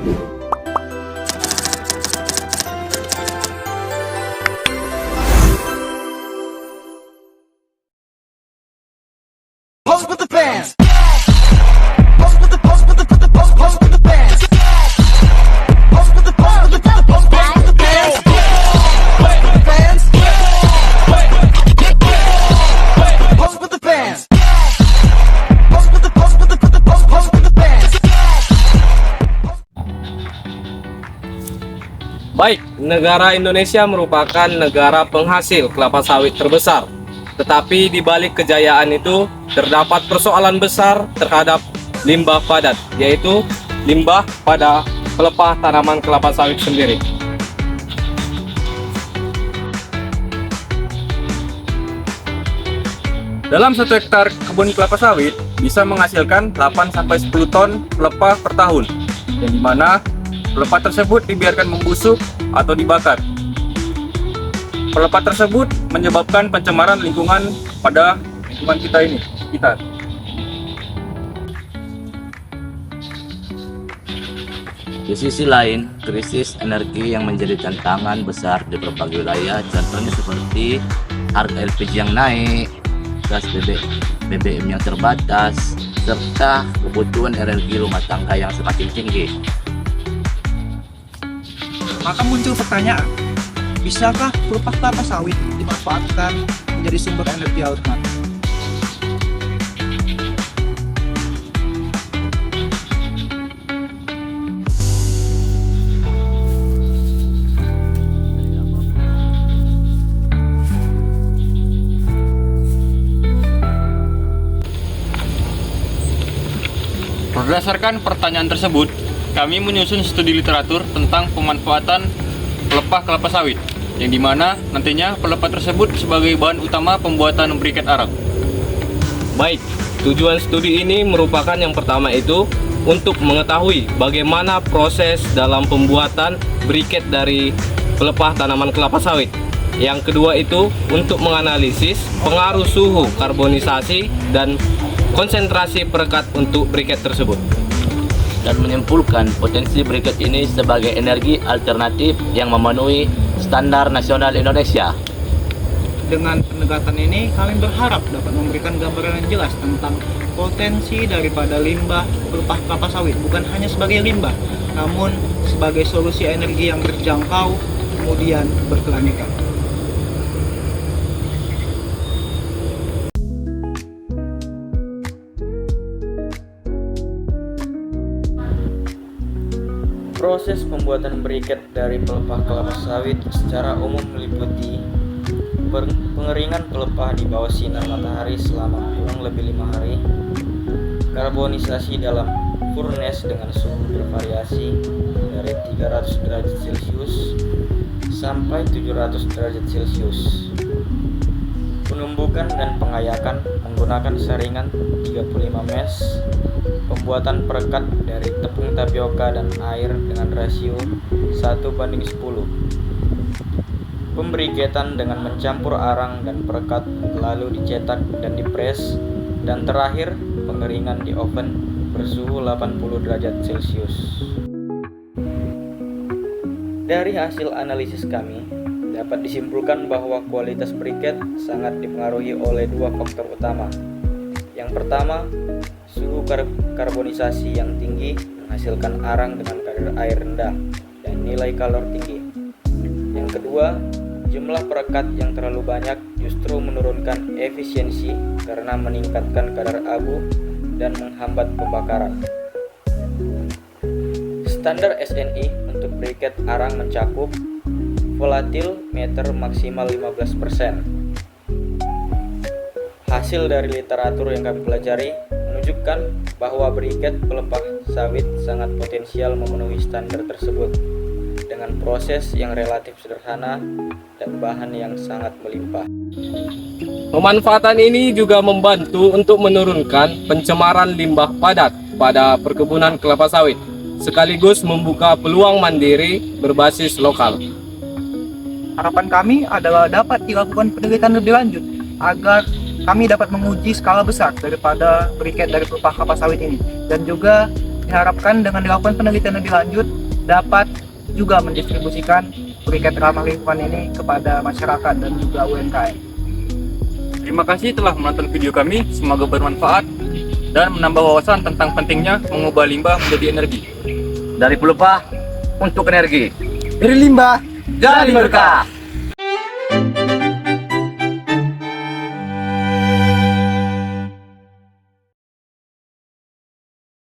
Pose with the bands. Pose with the pose with the pose with the bands. Pose with the pose with the pose with the bands. Pose with the bands. Pose with the bands. Pose with the pose with the pose with the bands. Baik, negara Indonesia merupakan negara penghasil kelapa sawit terbesar. Tetapi di balik kejayaan itu terdapat persoalan besar terhadap limbah padat, yaitu limbah pada pelepah tanaman kelapa sawit sendiri. Dalam 1 hektar kebun kelapa sawit bisa menghasilkan 8-10 ton pelepah per tahun, yang dimana pelepah tersebut dibiarkan membusuk atau dibakar. Pelepah tersebut menyebabkan pencemaran lingkungan pada lingkungan kita ini, sekitar. Di sisi lain, krisis energi yang menjadi tantangan besar di berbagai wilayah, contohnya seperti harga LPG yang naik, gas BBM yang terbatas, serta kebutuhan energi rumah tangga yang semakin tinggi. Maka muncul pertanyaan, bisakah pelepah kelapa sawit dimanfaatkan menjadi sumber energi alternatif? Berdasarkan pertanyaan tersebut, kami menyusun studi literatur tentang pemanfaatan pelepah kelapa sawit, yang dimana nantinya pelepah tersebut sebagai bahan utama pembuatan briket arang. Baik, tujuan studi ini merupakan yang pertama itu untuk mengetahui bagaimana proses dalam pembuatan briket dari pelepah tanaman kelapa sawit. Yang kedua itu untuk menganalisis pengaruh suhu karbonisasi dan konsentrasi perekat untuk briket tersebut, Dan menyimpulkan potensi briket ini sebagai energi alternatif yang memenuhi standar nasional Indonesia. Dengan pendekatan ini, kami berharap dapat memberikan gambaran yang jelas tentang potensi daripada limbah pelepah kelapa sawit, bukan hanya sebagai limbah, namun sebagai solusi energi yang terjangkau, kemudian berkelanjutan. Proses pembuatan briket dari pelepah kelapa sawit secara umum meliputi pengeringan pelepah di bawah sinar matahari selama kurang lebih 5 hari, karbonisasi dalam furnace dengan suhu bervariasi dari 300 derajat Celcius sampai 700 derajat Celcius, penumbukan dan pengayakan menggunakan saringan 35 mesh, pembuatan perekat dari tepung tapioka dan air dengan rasio 1:10, pembriketan dengan mencampur arang dan perekat lalu dicetak dan dipres, dan terakhir pengeringan di oven bersuhu 80 derajat Celcius. Dari hasil analisis kami, dapat disimpulkan bahwa kualitas briket sangat dipengaruhi oleh 2 faktor utama. Yang pertama, suhu karbonisasi yang tinggi menghasilkan arang dengan kadar air rendah dan nilai kalor tinggi. Yang kedua, jumlah perekat yang terlalu banyak justru menurunkan efisiensi karena meningkatkan kadar abu dan menghambat pembakaran. Standar SNI untuk briket arang mencakup volatil meter maksimal 15%. Hasil dari literatur yang kami pelajari menunjukkan bahwa briket pelepah sawit sangat potensial memenuhi standar tersebut dengan proses yang relatif sederhana dan bahan yang sangat melimpah. Pemanfaatan ini juga membantu untuk menurunkan pencemaran limbah padat pada perkebunan kelapa sawit, sekaligus membuka peluang mandiri berbasis lokal. Harapan kami adalah dapat dilakukan penelitian lebih lanjut agar kami dapat menguji skala besar daripada briket dari pelepah kelapa sawit ini, dan juga Diharapkan dengan dilakukan penelitian lebih lanjut dapat juga mendistribusikan briket ramah lingkungan ini kepada masyarakat dan juga UMKM. Terima kasih telah menonton video kami, semoga bermanfaat dan menambah wawasan tentang pentingnya mengubah limbah menjadi energi. Dari pelepah untuk energi. Dari limbah Jadi berkah.